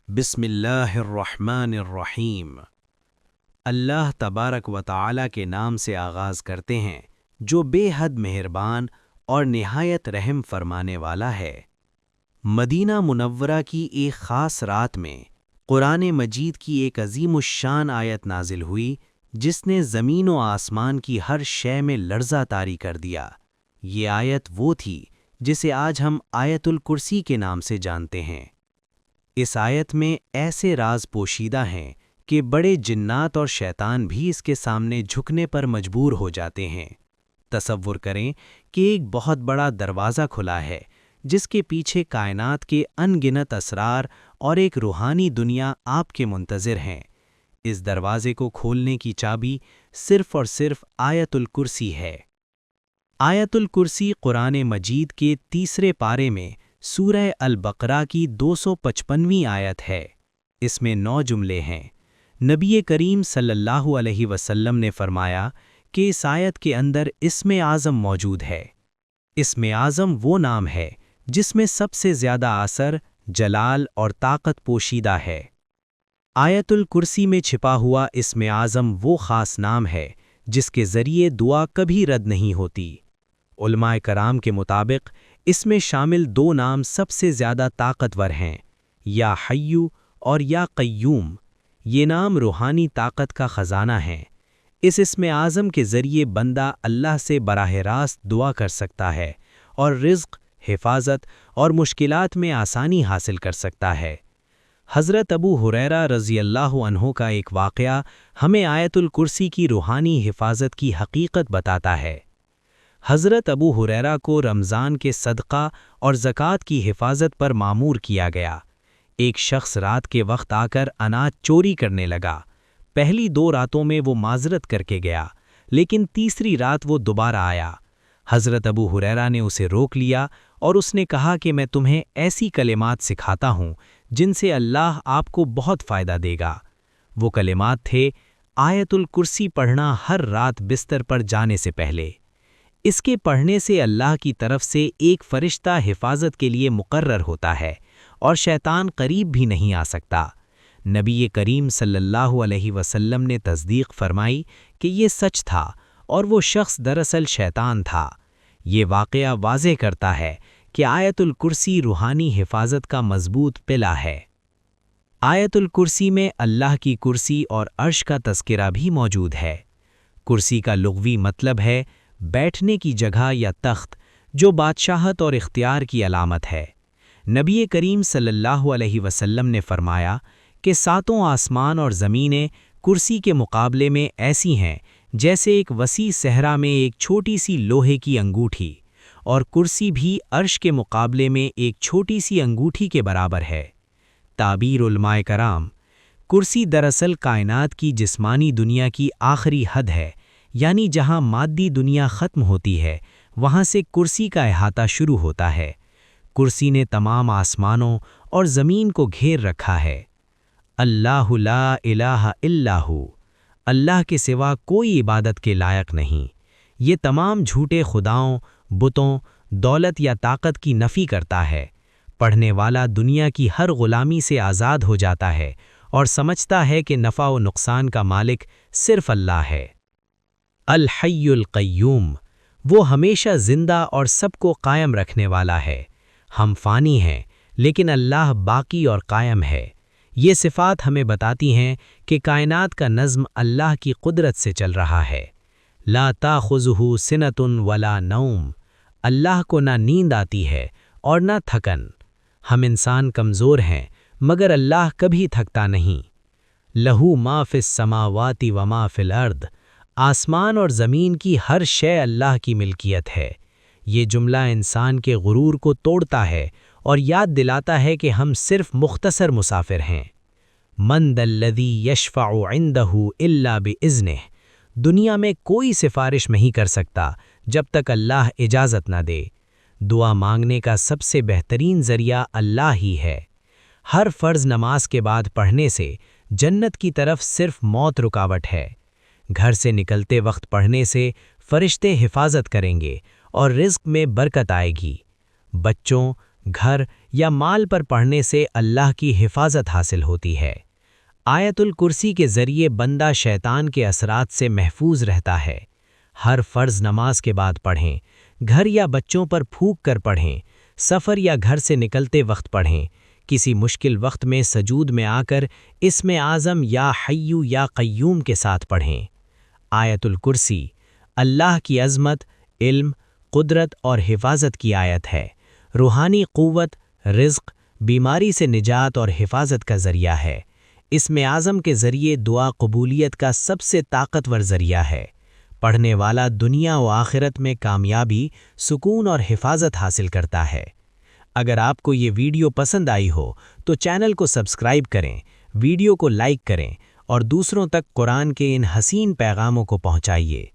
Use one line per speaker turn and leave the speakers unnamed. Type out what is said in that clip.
بسم اللہ الرحمن الرحیم۔ اللہ تبارک و تعالی کے نام سے آغاز کرتے ہیں جو بے حد مہربان اور نہایت رحم فرمانے والا ہے۔ مدینہ منورہ کی ایک خاص رات میں قرآن مجید کی ایک عظیم الشان آیت نازل ہوئی جس نے زمین و آسمان کی ہر شے میں لرزہ طاری کر دیا۔ یہ آیت وہ تھی جسے آج ہم آیت الکرسی کے نام سے جانتے ہیں۔ اس آیت میں ایسے راز پوشیدہ ہیں کہ بڑے جنات اور شیطان بھی اس کے سامنے جھکنے پر مجبور ہو جاتے ہیں۔ تصور کریں کہ ایک بہت بڑا دروازہ کھلا ہے جس کے پیچھے کائنات کے ان گنت اسرار اور ایک روحانی دنیا آپ کے منتظر ہیں۔ اس دروازے کو کھولنے کی چابی صرف اور صرف آیت الکرسی ہے۔ آیت الکرسی قرآن مجید کے تیسرے پارے میں سورہ البقرہ کی 255ویں آیت ہے۔ اس میں 9 جملے ہیں۔ نبی کریم صلی اللہ علیہ وسلم نے فرمایا کہ اس آیت کے اندر اسم اعظم موجود ہے۔ اسم اعظم وہ نام ہے جس میں سب سے زیادہ اثر، جلال اور طاقت پوشیدہ ہے۔ آیت الکرسی میں چھپا ہوا اسم اعظم وہ خاص نام ہے جس کے ذریعے دعا کبھی رد نہیں ہوتی۔ علماء کرام کے مطابق اس میں شامل 2 نام سب سے زیادہ طاقتور ہیں، یا حیّو اور یا قیوم۔ یہ نام روحانی طاقت کا خزانہ ہیں۔ اس اسم اعظم کے ذریعے بندہ اللہ سے براہ راست دعا کر سکتا ہے اور رزق، حفاظت اور مشکلات میں آسانی حاصل کر سکتا ہے۔ حضرت ابو ہریرہ رضی اللہ عنہ کا ایک واقعہ ہمیں آیت الکرسی کی روحانی حفاظت کی حقیقت بتاتا ہے۔ حضرت ابو ہریرہ کو رمضان کے صدقہ اور زکوٰۃ کی حفاظت پر مامور کیا گیا۔ ایک شخص رات کے وقت آ کر اناج چوری کرنے لگا۔ پہلی 2 راتوں میں وہ معذرت کر کے گیا، لیکن تیسری رات وہ دوبارہ آیا۔ حضرت ابو ہریرہ نے اسے روک لیا اور اس نے کہا کہ میں تمہیں ایسی کلمات سکھاتا ہوں جن سے اللہ آپ کو بہت فائدہ دے گا۔ وہ کلمات تھے آیت الکرسی پڑھنا ہر رات بستر پر جانے سے پہلے۔ اس کے پڑھنے سے اللہ کی طرف سے ایک فرشتہ حفاظت کے لیے مقرر ہوتا ہے اور شیطان قریب بھی نہیں آ سکتا۔ نبی کریم صلی اللہ علیہ وسلم نے تصدیق فرمائی کہ یہ سچ تھا اور وہ شخص دراصل شیطان تھا۔ یہ واقعہ واضح کرتا ہے کہ آیت الکرسی روحانی حفاظت کا مضبوط پلہ ہے۔ آیت الکرسی میں اللہ کی کرسی اور عرش کا تذکرہ بھی موجود ہے۔ کرسی کا لغوی مطلب ہے بیٹھنے کی جگہ یا تخت، جو بادشاہت اور اختیار کی علامت ہے۔ نبی کریم صلی اللہ علیہ وسلم نے فرمایا کہ 7 آسمان اور زمینیں کرسی کے مقابلے میں ایسی ہیں جیسے ایک وسیع صحرا میں ایک چھوٹی سی لوہے کی انگوٹھی، اور کرسی بھی عرش کے مقابلے میں ایک چھوٹی سی انگوٹھی کے برابر ہے۔ تعبیر علماء کرام: کرسی دراصل کائنات کی جسمانی دنیا کی آخری حد ہے، یعنی جہاں مادی دنیا ختم ہوتی ہے وہاں سے کرسی کا احاطہ شروع ہوتا ہے۔ کرسی نے تمام آسمانوں اور زمین کو گھیر رکھا ہے۔ اللہ لا الہ الا ہو، اللہ کے سوا کوئی عبادت کے لائق نہیں۔ یہ تمام جھوٹے خداؤں، بتوں، دولت یا طاقت کی نفی کرتا ہے۔ پڑھنے والا دنیا کی ہر غلامی سے آزاد ہو جاتا ہے اور سمجھتا ہے کہ نفع و نقصان کا مالک صرف اللہ ہے۔ الحی القیوم، وہ ہمیشہ زندہ اور سب کو قائم رکھنے والا ہے۔ ہم فانی ہیں لیکن اللہ باقی اور قائم ہے۔ یہ صفات ہمیں بتاتی ہیں کہ کائنات کا نظم اللہ کی قدرت سے چل رہا ہے۔ لا تاخذہ سنۃ ولا نوم، اللہ کو نہ نیند آتی ہے اور نہ تھکن۔ ہم انسان کمزور ہیں مگر اللہ کبھی تھکتا نہیں۔ لہو ما فی السماوات و ما فی الارض، آسمان اور زمین کی ہر شے اللہ کی ملکیت ہے۔ یہ جملہ انسان کے غرور کو توڑتا ہے اور یاد دلاتا ہے کہ ہم صرف مختصر مسافر ہیں۔ من ذا الذی یشفع عندہ الا باذنہ، دنیا میں کوئی سفارش نہیں کر سکتا جب تک اللہ اجازت نہ دے۔ دعا مانگنے کا سب سے بہترین ذریعہ اللہ ہی ہے۔ ہر فرض نماز کے بعد پڑھنے سے جنت کی طرف صرف موت رکاوٹ ہے۔ گھر سے نکلتے وقت پڑھنے سے فرشتے حفاظت کریں گے اور رزق میں برکت آئے گی۔ بچوں، گھر یا مال پر پڑھنے سے اللہ کی حفاظت حاصل ہوتی ہے۔ آیت الکرسی کے ذریعے بندہ شیطان کے اثرات سے محفوظ رہتا ہے۔ ہر فرض نماز کے بعد پڑھیں، گھر یا بچوں پر پھونک کر پڑھیں، سفر یا گھر سے نکلتے وقت پڑھیں، کسی مشکل وقت میں سجود میں آ کر اسم اعظم یا حیّ یا قیوم کے ساتھ پڑھیں۔ آیت الکرسی اللہ کی عظمت، علم، قدرت اور حفاظت کی آیت ہے۔ روحانی قوت، رزق، بیماری سے نجات اور حفاظت کا ذریعہ ہے۔ اسم اعظم کے ذریعے دعا قبولیت کا سب سے طاقتور ذریعہ ہے۔ پڑھنے والا دنیا و آخرت میں کامیابی، سکون اور حفاظت حاصل کرتا ہے۔ اگر آپ کو یہ ویڈیو پسند آئی ہو تو چینل کو سبسکرائب کریں، ویڈیو کو لائک کریں اور دوسروں تک قرآن کے ان حسین پیغاموں کو پہنچائیے۔